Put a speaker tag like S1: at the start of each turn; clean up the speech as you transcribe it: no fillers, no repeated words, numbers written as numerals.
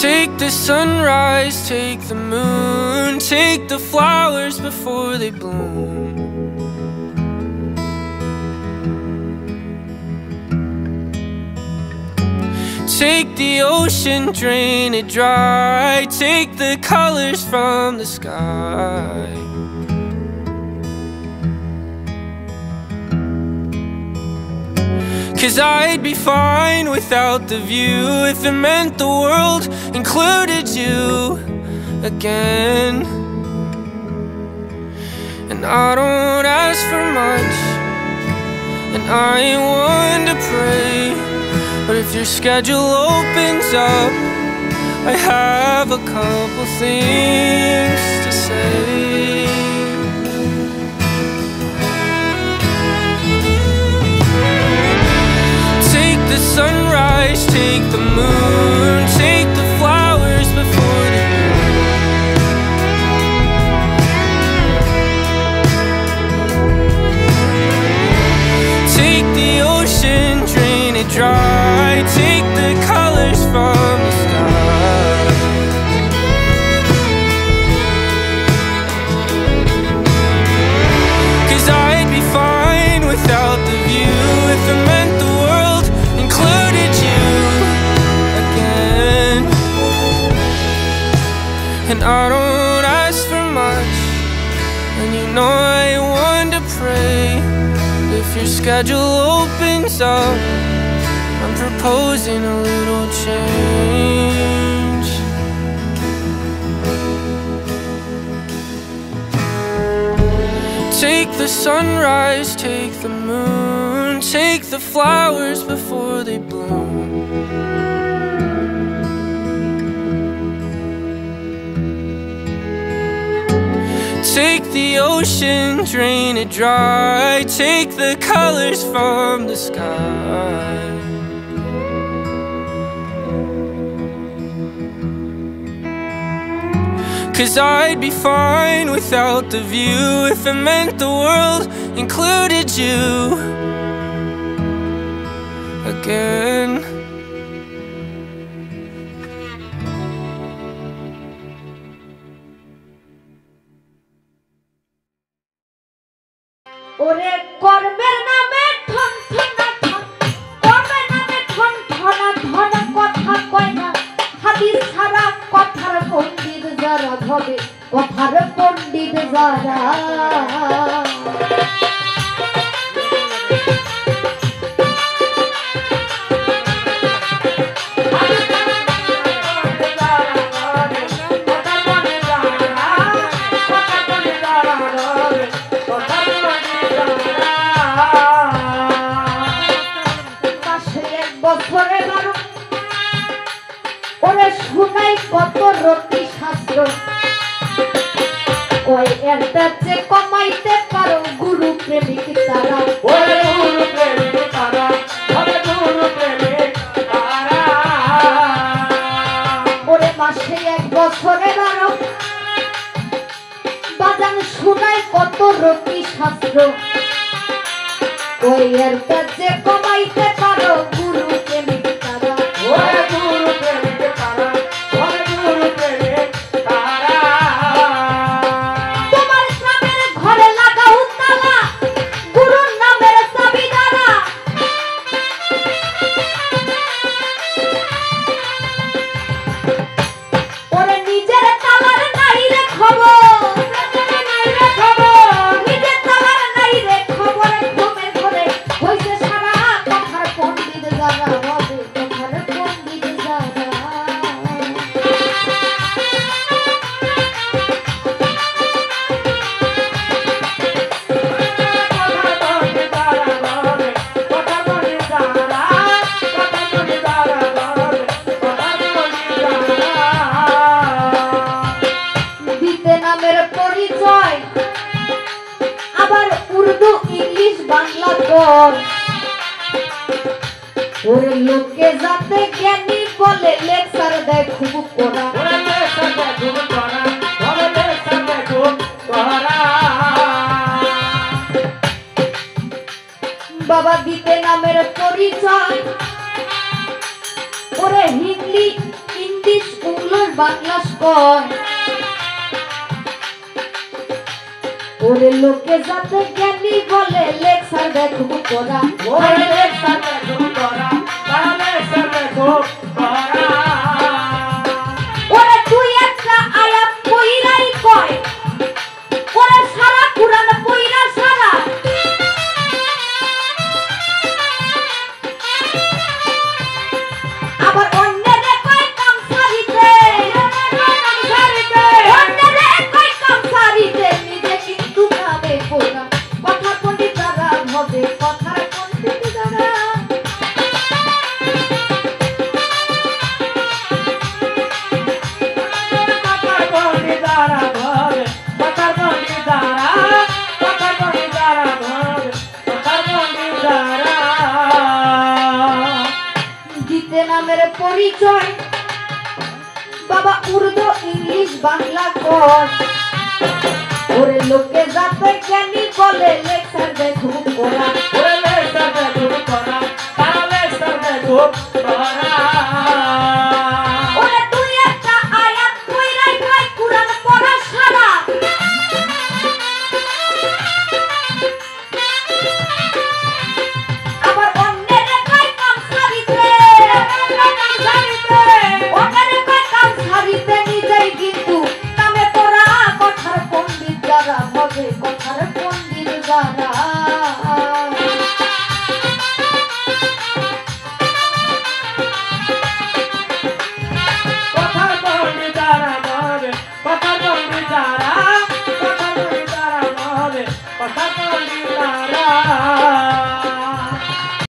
S1: Take the sunrise, take the moon, take the flowers before they bloom. Take the ocean, drain it dry, take the colors from the sky. Cause I'd be fine without the view if it meant the world included you again. And I don't ask for much, and I ain't one to pray, but if your schedule opens up, I have a couple things to say. Take the sunrise, take the moon, take the flowers before they bloom. Take the ocean, drain it dry, take the colors from the sky. Cause I'd be fine without the view if it meant the world included you again. And I don't ask for much, and you know I ain't one to pray. If your schedule opens up, I'm proposing a little change. Take the sunrise, take the moon, take the flowers before they bloom. Take the ocean, drain it dry, take the colors from the sky. Cause I'd be fine without the view if it meant the world included you again.
S2: ওরে কর্মের নামে ঠন ঠনা ঠন, কর্মের নামে ঠন ঠনা ঠন, কথা কয় না হাদিস ছাড়া, কথার পণ্ডিত যারা হবে, কথার পণ্ডিত যারা। ওরে শুনাই কত রতি শাস্ত্র, ওই একটা যে কমাইতে পারো গুরু প্রেমিক তারা। ওরে গুরু প্রেমিক তারা, ওরে গুরু প্রেমিক তারা। ওরে মাসে এক বছরে বারো বাজান শুনাই কত রতি শাস্ত্র, ওই একটা যে কমাইতে পারো গুরু প্রেমিক তারা। ওরে গুরু প্রেমিক তারা, ওরে গুরু প্রেমিক তারা। তোমার নামের ঘরে লাগাও তালা, গুরুর নামের চাবি দ্বারা। ওরে নিজের তালার নাই রে খবর, নিজের তালার নাই রে খবর, ঘুমে ঘরে হইছে সারা, কথার পণ্ডিত যারা হবে, কথার পণ্ডিত যারা। দিতে নামের পরিচয়, আবার উর্দু ইংলিশ বাংলা কর। ওরে লোকে যাতে জ্ঞানী বলে লেকচার দেয় খুব করা। বাবা দিতে নামের পরিচয়, ওরে হিন্দি ইংলিশ বাংলাস কয় ওরে লোকে যাতে জ্ঞানী বলে লেকচার দেখো করা
S3: ওরে লেকচার দেখো করা তারা লেকচার দেখো করা
S2: ওরে তুই একটা আয়াত কইরাই কয় ওরে সারা কুরআন কইরা সারা আবার অন্যরে কয় কাম সারিতে অন্যরে কয় কাম সারিতে নিজে কিন্তু ভাবে পোড়া কথা পণ্ডিত দ্বারা হবে কথার পণ্ডিত দ্বারা
S3: কথার পণ্ডিত দ্বারা হবে কথার পণ্ডিত দ্বারা কথার পণ্ডিত দ্বারা হবে কথার পণ্ডিত দ্বারা
S2: দিতে নামের পরিচয় বাবা উর্দু ইংলিশ বাংলা কর ওরে লোকে যাতে জ্ঞানী বলে লেকচার দেখো করা
S3: ওরে লেকচার দেখো করা তারা লেকচার দেখো করা
S2: ওরে তুই একটা আয়াত কইরাই কয় কুরআন পড়া সারা আবার অন্যরে কয় কাম সারিতে অন্যরে কয় কাম সারিতে নিজেই কিন্তু কামে পড়া কথার পণ্ডিত দ্বারা হবে কথার পণ্ডিত দ্বারা
S3: কথার পণ্ডিত দ্বারা হবে কথার পণ্ডিত দ্বারা কথার পণ্ডিত দ্বারা হবে কথার